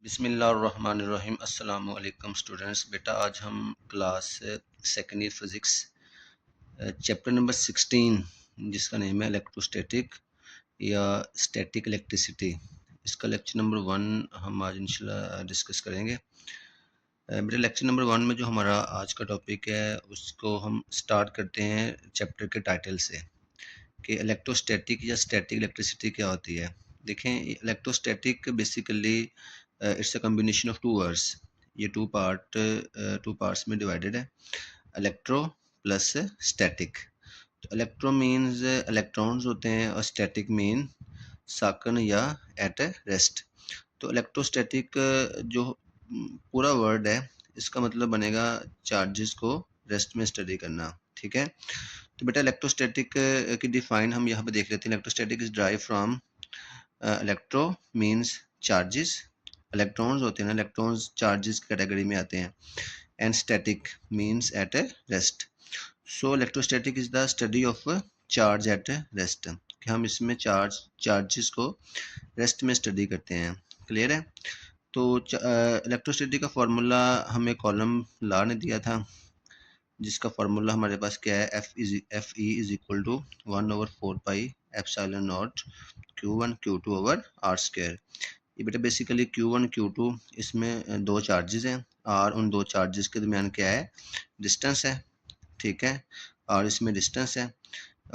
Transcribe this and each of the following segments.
बिस्मिल्लाहिर्रहमानिर्रहीम। अस्सलामु अलैकुम स्टूडेंट्स। बेटा आज हम class second year physics chapter number 16 जिसका नेम है इलेक्ट्रोस्टैटिक या स्टैटिक इलेक्ट्रिसिटी, इसका लेक्चर नंबर 1 हम आज इंशाल्लाह डिस्कस करेंगे। बेटा लेक्चर नंबर 1 में जो हमारा आज का टॉपिक है उसको हम स्टार्ट करते हैं चैप्टर के टाइटल से कि इलेक्ट्रोस्टैटिक या स्टैटिक इलेक्ट्रिसिटी क्या होती है। देखें, electrostatic basically it's a combination of two words. ये टू पार्ट्स में डिवाइडेड है, इलेक्ट्रो प्लस स्टैटिक। तो इलेक्ट्रो मीन्स इलेक्ट्रॉन्स होते हैं और स्टैटिक मीन साकन या एट रेस्ट। तो इलेक्ट्रोस्टैटिक जो पूरा वर्ड है इसका मतलब बनेगा चार्जेस को रेस्ट में स्टडी करना। ठीक है, तो बेटा इलेक्ट्रोस्टैटिक की डिफाइन हम यहाँ पे देख लेते हैं। Electrostatic is drive from electro means charges, electrons होते हैं ना, इलेक्ट्रॉन्स चार्जेस कैटेगरी में आते हैं, and static means at a rest. So electrostatic is the study of charge at rest, कि हम इसमें चार्जेस को रेस्ट में स्टडी करते हैं। क्लियर है? तो इलेक्ट्रोस्टैटिक का फार्मूला हमें कॉलम लॉ ने दिया था, जिसका फार्मूला हमारे पास क्या है, F E is equal to 1/4 pi epsilon naught Q1 Q2 over R square. ये बेटा बेसिकली Q1 Q2 इसमें दो चार्जेस हैं और उन दो चार्जेस के दरमियान क्या है, डिस्टेंस है। ठीक है, और इसमें डिस्टेंस है,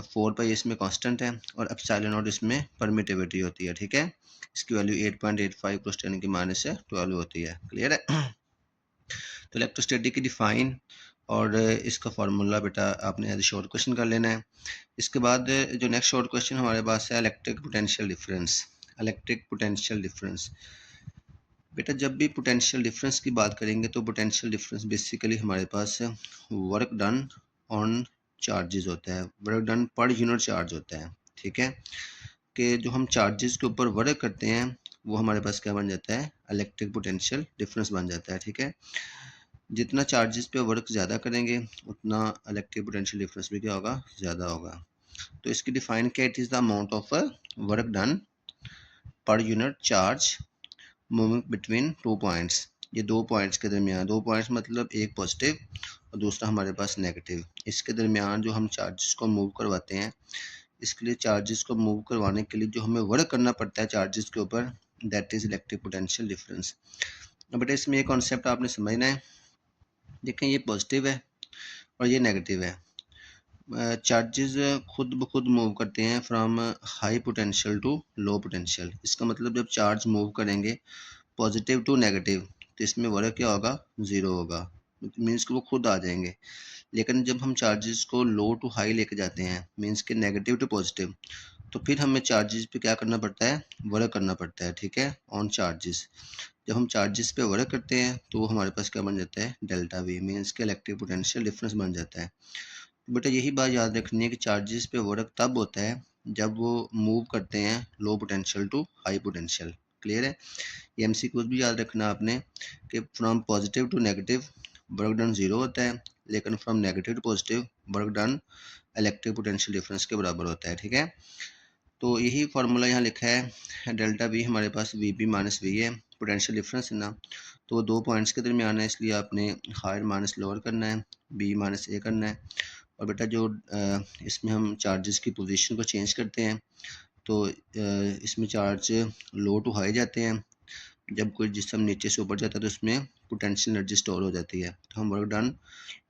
4 पाई इसमें कांस्टेंट है और एप्सिलॉन नॉट इसमें परमिटिविटी होती है। ठीक है, इसकी वैल्यू 8.85 + 10 की -12 होती है। क्लियर है? तो इलेक्ट्रोस्टैटिक की डिफाइन और इसका फार्मूला बेटा आपने एज शॉर्ट क्वेश्चन कर लेना है। इसके बाद जो नेक्स्ट शॉर्ट क्वेश्चन हमारे पास है electric potential difference. Electric potential difference बेटा, जब भी पोटेंशियल डिफरेंस की बात करेंगे तो पोटेंशियल डिफरेंस बेसिकली हमारे पास वर्क डन ऑन चार्जेस होता है, work done per unit charge होता है। ठीक है, कि जो हम चार्जेस के ऊपर वर्क करते हैं वो हमारे पास क्या बन जाता है, इलेक्ट्रिक पोटेंशियल डिफरेंस बन जाता है। ठीक है, जितना चार्जेस पे वर्क ज़्यादा करेंगे उतना इलेक्ट्रिक पोटेंशियल डिफरेंस भी क्या होगा, ज़्यादा होगा। तो इसकी डिफाइन क्या, it is the amount of work done per unit charge moving between two points. ये दो पॉइंट्स के दरमियान, दो पॉइंट्स मतलब एक पॉजिटिव और दूसरा हमारे पास नेगेटिव, इसके दरमियान जो हम चार्जेस को मूव करवाते हैं, इसके लिए चार्जेस को मूव करवाने के लिए जो हमें वर्क करना पड़ता है चार्जेस के ऊपर, that is electric potential difference. अब बेटा इसमें ये कॉन्सेप्ट आपने समझना है। देखें, ये पॉजिटिव है और ये नेगेटिव है। चार्जेस खुद ब खुद मूव करते हैं from high potential to low potential. इसका मतलब जब चार्ज मूव करेंगे पॉजिटिव टू नेगेटिव तो इसमें वर्क क्या होगा, ज़ीरो होगा, मीन्स कि वो खुद आ जाएंगे। लेकिन जब हम चार्जेस को लो टू हाई लेके जाते हैं, मीन्स कि नेगेटिव टू पॉजिटिव, तो फिर हमें चार्जेस पे क्या करना पड़ता है, वर्क करना पड़ता है। ठीक है, ऑन चार्जेस। जब हम चार्जेस पे वर्क करते हैं तो हमारे पास क्या बन जाता है, डेल्टा वी, मीन्स के इलेक्ट्रिक पोटेंशियल डिफरेंस बन जाता है। बेटा यही बात याद रखनी है कि चार्जेस पे वर्क तब होता है जब वो मूव करते हैं low potential to high potential. Clear है? ये एमसीक्यूज भी याद रखना आपने कि from positive to negative work done zero होता है, लेकिन from negative to positive work done electric potential difference के बराबर होता है। ठीक है, तो यही फार्मूला यहाँ लिखा है, डेल्टा वी हमारे पास वी बी माइनस वी है, पोटेंशियल डिफरेंस है ना, तो वो दो पॉइंट्स के दरमियान है, इसलिए आपने हायर माइनस लोअर करना है, बी माइनस ए करना है। और बेटा जो इसमें हम चार्जेस की पोजीशन को चेंज करते हैं तो इसमें चार्ज लो टू हाई जाते हैं। जब कोई जिसम नीचे से ऊपर जाता है तो उसमें पोटेंशियल एनर्जी स्टोर हो जाती है, तो हम वर्क डन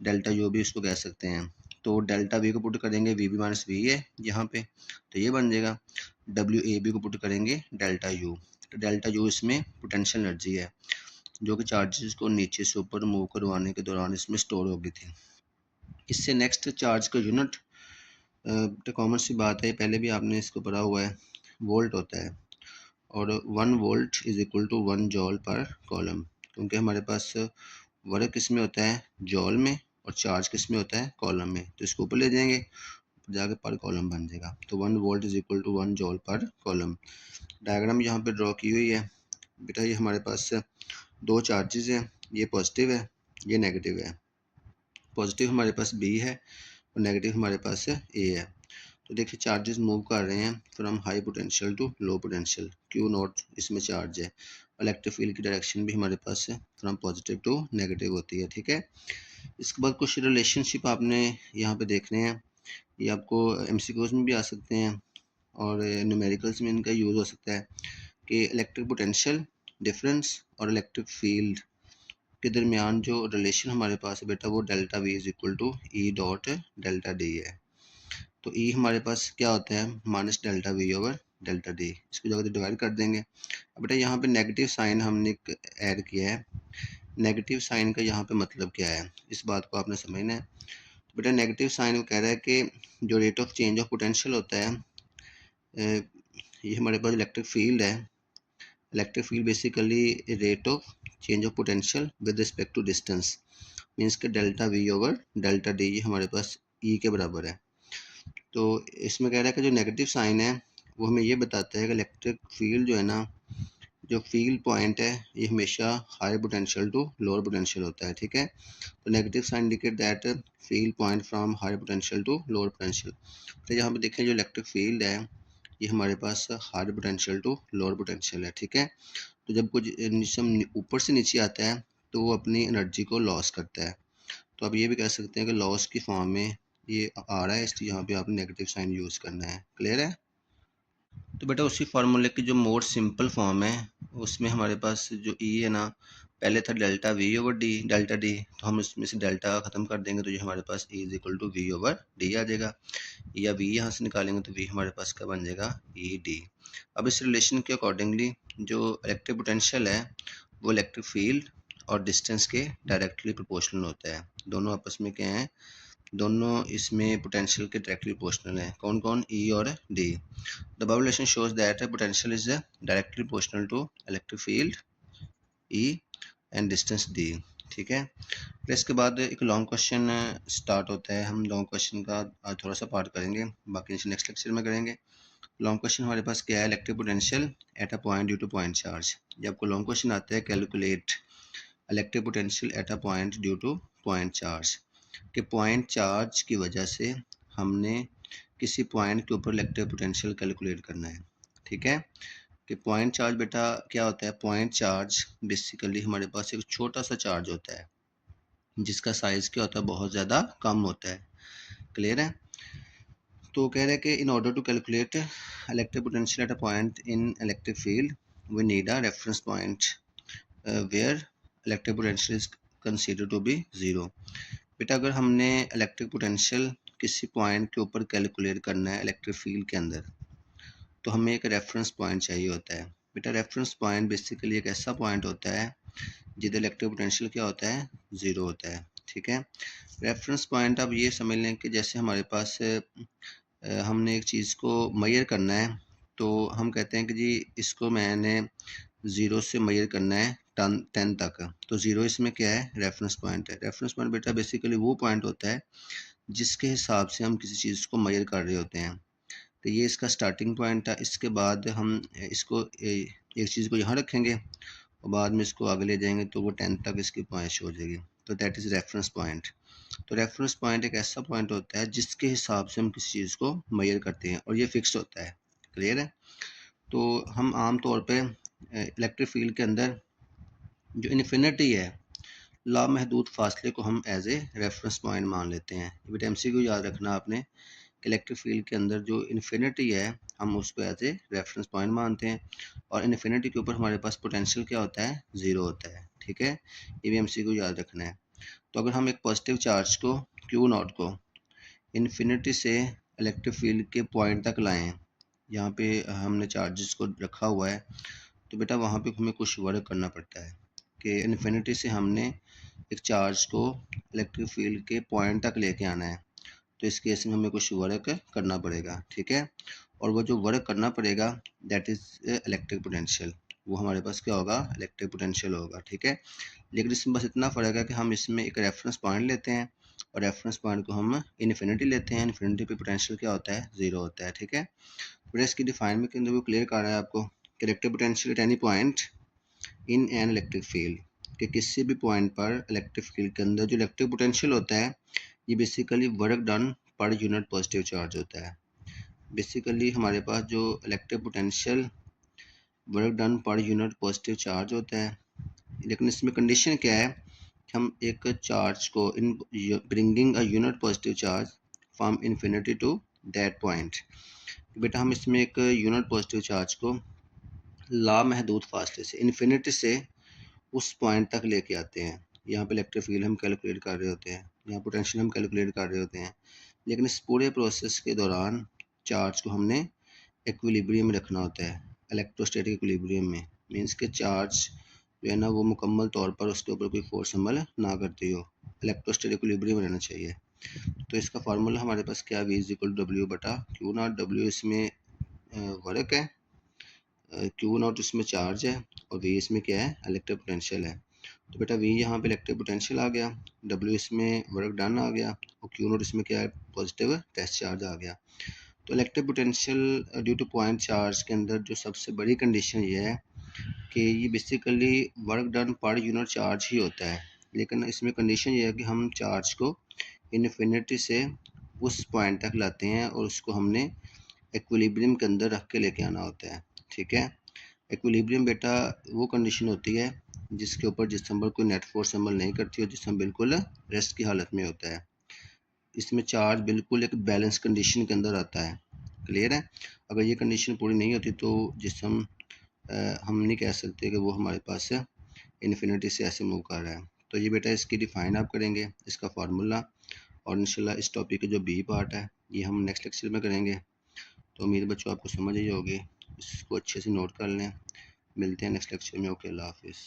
डेल्टा यू भी इसको कह सकते हैं। तो डेल्टा वी को पुट करेंगे, वी बी माइनस वी है यहाँ पे, तो ये बन जाएगा। डब्ल्यू ए बी को पुट करेंगे डेल्टा यू, तो डेल्टा यू इसमें पोटेंशियल एनर्जी है जो कि चार्जेस को नीचे से ऊपर मूव करवाने के दौरान इसमें स्टोर हो गई थी। इससे नेक्स्ट चार्ज का यूनिट तो कॉमन सी बात है, पहले भी आपने इसको पढ़ा हुआ है, वोल्ट होता है, और 1 volt is equal to 1 joule per coulomb, क्योंकि हमारे पास वर्क किस में होता है, जॉल में, और चार्ज किस में होता है, कॉलम में। तो इसको ऊपर ले जाएंगे, जाके पर कॉलम बन जाएगा, तो 1 volt is equal to 1 joule per coulomb. Diagram यहाँ पे ड्रॉ की हुई है बेटा, ये हमारे पास दो चार्जेस हैं, ये पॉजिटिव है, ये नेगेटिव है। पॉजिटिव हमारे पास बी है और नेगेटिव हमारे पास ए है। तो देखिए चार्जेस मूव कर रहे हैं from high potential to low potential, Q naught इसमें चार्ज है, इलेक्ट्रिक फील्ड की डायरेक्शन भी हमारे पास फ्रॉम पॉजिटिव टू नेगेटिव होती है, ठीक है। इसके बाद कुछ रिलेशनशिप आपने यहाँ पे देखने हैं, ये आपको एमसीक्यूज में भी आ सकते हैं और न्यूमेरिकल्स में इनका यूज़ हो सकता है कि इलेक्ट्रिक पोटेंशियल डिफरेंस और इलेक्ट्रिक फील्ड के दरमियान जो रिलेशन हमारे पास है बेटा वो delta V is equal to E dot delta D है। तो ई हमारे पास क्या होता है, minus delta V over delta D, इसको जगह डिवाइड कर देंगे। अब बेटा यहाँ पे नेगेटिव साइन हमने ऐड किया है, नेगेटिव साइन का यहाँ पे मतलब क्या है, इस बात को आपने समझना है। तो बेटा नेगेटिव साइन वो कह रहा है कि जो rate of change of potential होता है, ये हमारे पास इलेक्ट्रिक फील्ड है, electric field basically rate of change of potential with respect to distance, means के delta V over delta D ये हमारे पास ई के बराबर है। तो इसमें कह रहा है कि जो नेगेटिव साइन है वो हमें ये बताता है कि इलेक्ट्रिक फील्ड जो है ना, जो फील्ड पॉइंट है ये हमेशा higher potential to lower potential होता है, ठीक है। तो negative sign indicate that field point from higher potential to lower potential. तो यहाँ पे देखें जो इलेक्ट्रिक फील्ड है ये हमारे पास higher potential to lower potential है, ठीक है। तो जब कुछ जिसम ऊपर से नीचे आता है तो वो अपनी एनर्जी को लॉस करता है। तो आप ये भी कह सकते हैं कि लॉस की फॉर्म में ये आ रहा है, इसलिए यहाँ पे आपने नेगेटिव साइन यूज़ करना है। क्लियर है। तो बेटा उसी फार्मूले की जो मोर सिंपल फॉर्म है उसमें हमारे पास जो ई है ना, पहले था delta V over D delta D, तो हम इसमें से डेल्टा ख़त्म कर देंगे तो ये हमारे पास E is equal to V over D आ जाएगा, या वी यहाँ से निकालेंगे तो वी हमारे पास क्या बन जाएगा, ई डी। अब इस रिलेशन के अकॉर्डिंगली जो इलेक्ट्रिक पोटेंशियल है वो इलेक्ट्रिक फील्ड और डिस्टेंस के डायरेक्टली प्रोपोर्शनल होता है। दोनों आपस में क्या हैं, दोनों इसमें पोटेंशियल के डायरेक्टली प्रोपोर्शनल हैं। कौन कौन, ई और D. The above relation shows that potential is directly proportional to electric field E and distance D, ठीक है। फिर इसके बाद एक लॉन्ग क्वेश्चन स्टार्ट होता है, हम लॉन्ग क्वेश्चन का आज थोड़ा सा पार्ट करेंगे, बाकी नेक्स्ट लेक्चर में करेंगे। लॉन्ग क्वेश्चन हमारे पास क्या है, electric potential at a point due two point charge. जब आपको लॉन्ग क्वेश्चन आता है calculate electric potential at a point due two point charge, कि पॉइंट चार्ज की वजह से हमने किसी पॉइंट के ऊपर इलेक्ट्रिक पोटेंशियल कैलकुलेट करना है, ठीक है। कि पॉइंट चार्ज बेटा क्या होता है, पॉइंट चार्ज बेसिकली हमारे पास एक छोटा सा चार्ज होता है जिसका साइज़ क्या होता है, बहुत ज़्यादा कम होता है। क्लियर है। तो कह रहे हैं कि in order to calculate electric potential at a point in electric field we need a reference point where electric potential is consider to be zero. बेटा अगर हमने इलेक्ट्रिक पोटेंशियल किसी पॉइंट के ऊपर कैलकुलेट करना है इलेक्ट्रिक फील्ड के अंदर, तो हमें एक रेफरेंस पॉइंट चाहिए होता है। बेटा रेफरेंस पॉइंट बेसिकली एक ऐसा पॉइंट होता है जिधर इलेक्ट्रिक पोटेंशियल क्या होता है, ज़ीरो होता है, ठीक है। रेफरेंस पॉइंट आप ये समझ लें कि जैसे हमारे पास हमने एक चीज़ को मेजर करना है, तो हम कहते हैं कि जी इसको मैंने ज़ीरो से मेजर करना है 10 तक, तो ज़ीरो इसमें क्या है, रेफरेंस पॉइंट है। रेफरेंस पॉइंट बेटा बेसिकली वो पॉइंट होता है जिसके हिसाब से हम किसी चीज़ को मेजर कर रहे होते हैं। तो ये इसका स्टार्टिंग पॉइंट था, इसके बाद हम इसको एक चीज़ को यहाँ रखेंगे और बाद में इसको आगे ले जाएंगे तो वो 10 तक इसकी पॉइंट हो जाएगी, तो दैट इज़ रेफरेंस पॉइंट। तो रेफरेंस पॉइंट एक ऐसा पॉइंट होता है जिसके हिसाब से हम किसी चीज़ को मेजर करते हैं और ये फिक्स होता है। क्लियर है। तो हम आम तौर पे इलेक्ट्रिक फील्ड के अंदर जो इन्फिनिटी है, लामहदूद फासले को हम एज ए रेफरेंस पॉइंट मान लेते हैं। ये बेटा एमसीक्यू याद रखना आपने, इलेक्ट्रिक फील्ड के अंदर जो इन्फिनिटी है हम उसको एज ए रेफरेंस पॉइंट मानते हैं, और इन्फिनिटी के ऊपर हमारे पास पोटेंशियल क्या होता है, ज़ीरो होता है, ठीक है। ये भी एमसीक्यू याद रखना है। तो अगर हम एक पॉजिटिव चार्ज को क्यू नॉट को इन्फिनिटी से इलेक्ट्रिक फील्ड के पॉइंट तक लाएं, यहाँ पे हमने चार्जेस को रखा हुआ है, तो बेटा वहाँ पे हमें कुछ वर्क करना पड़ता है कि इन्फिनिटी से हमने एक चार्ज को इलेक्ट्रिक फील्ड के पॉइंट तक लेके आना है, तो इस केस में हमें कुछ वर्क करना पड़ेगा, ठीक है। और वो जो वर्क करना पड़ेगा दैट इज़ इलेक्ट्रिक पोटेंशियल, वो हमारे पास क्या होगा, इलेक्ट्रिक पोटेंशियल होगा, ठीक है। लेकिन इसमें बस इतना फ़र्क है कि हम इसमें एक रेफरेंस पॉइंट लेते हैं और रेफरेंस पॉइंट को हम इन्फिनिटी लेते हैं, इन्फिनिटी पे पोटेंशियल क्या होता है, ज़ीरो होता है, ठीक है। फिर इसकी डिफाइन में के अंदर वो क्लियर कर रहा है आपको कि electric potential at any point in an electric field, कि किसी भी पॉइंट पर इलेक्ट्रिक फील्ड के अंदर जो इलेक्ट्रिक पोटेंशियल होता है ये basically work done per unit positive charge होता है। बेसिकली हमारे पास जो electric potential work done per unit positive charge होता है। लेकिन इसमें कंडीशन क्या है, हम एक चार्ज को in bringing a unit positive charge from infinity to that point. बेटा हम इसमें एक यूनिट पॉजिटिव चार्ज को लामहदूद फासले से इन्फिनिटी से उस पॉइंट तक लेके आते हैं। यहाँ पे इलेक्ट्रिक फील्ड हम कैलकुलेट कर रहे होते हैं, यहाँ पोटेंशियल हम कैलकुलेट कर रहे होते हैं, लेकिन इस पूरे प्रोसेस के दौरान चार्ज को हमने इक्विलिब्रियम में रखना होता है, इलेक्ट्रोस्टैटिक इक्विलिब्रियम में। मीन्स के चार्ज जो है ना वो मुकम्मल तौर पर उसके ऊपर कोई फोर्स अमल ना करती हो, इलेक्ट्रोस्टैटिक इक्विलिब्रियम में रहना चाहिए। तो इसका फार्मूला हमारे पास क्या, V is equal to W बटा क्यू नॉट। डब्ल्यू इसमें वर्क है, क्यू नॉट इसमें चार्ज है, और V इसमें क्या है, इलेक्ट्रिक पोटेंशियल है। तो बेटा V यहाँ पे इलेक्ट्रिक पोटेंशियल आ गया, W इसमें वर्क डन आ गया, और क्यू नॉट इसमें क्या है, पॉजिटिव टेस्ट चार्ज आ गया। तो electric potential due two point charge के अंदर जो सबसे बड़ी कंडीशन ये है कि ये basically work done per unit charge ही होता है। लेकिन इसमें कंडीशन ये है कि हम चार्ज को इन्फिनिटी से उस पॉइंट तक लाते हैं और उसको हमने इक्विलिब्रियम के अंदर रख के लेके आना होता है। ठीक है, इक्विलिब्रियम बेटा वो कंडीशन होती है जिसके ऊपर जिस्म पर कोई नेट फोर्स अमल नहीं करती और जिस्म बिल्कुल रेस्ट की हालत में होता है। इसमें चार्ज बिल्कुल एक बैलेंस कंडीशन के अंदर आता है। क्लियर है, अगर ये कंडीशन पूरी नहीं होती तो जिस्म हम नहीं कह सकते कि वो हमारे पास इन्फिनिटी से ऐसे मूव कर रहा है। तो ये बेटा इसकी डिफाइन आप करेंगे, इसका फार्मूला, और इंशाल्लाह इस टॉपिक का जो बी पार्ट है ये हम नेक्स्ट लेक्चर में करेंगे। तो उम्मीद बच्चों आपको समझ आई होगी, इसको अच्छे से नोट कर लें। मिलते हैं नेक्स्ट लेक्चर में। ओके, अल्लाह हाफिज़।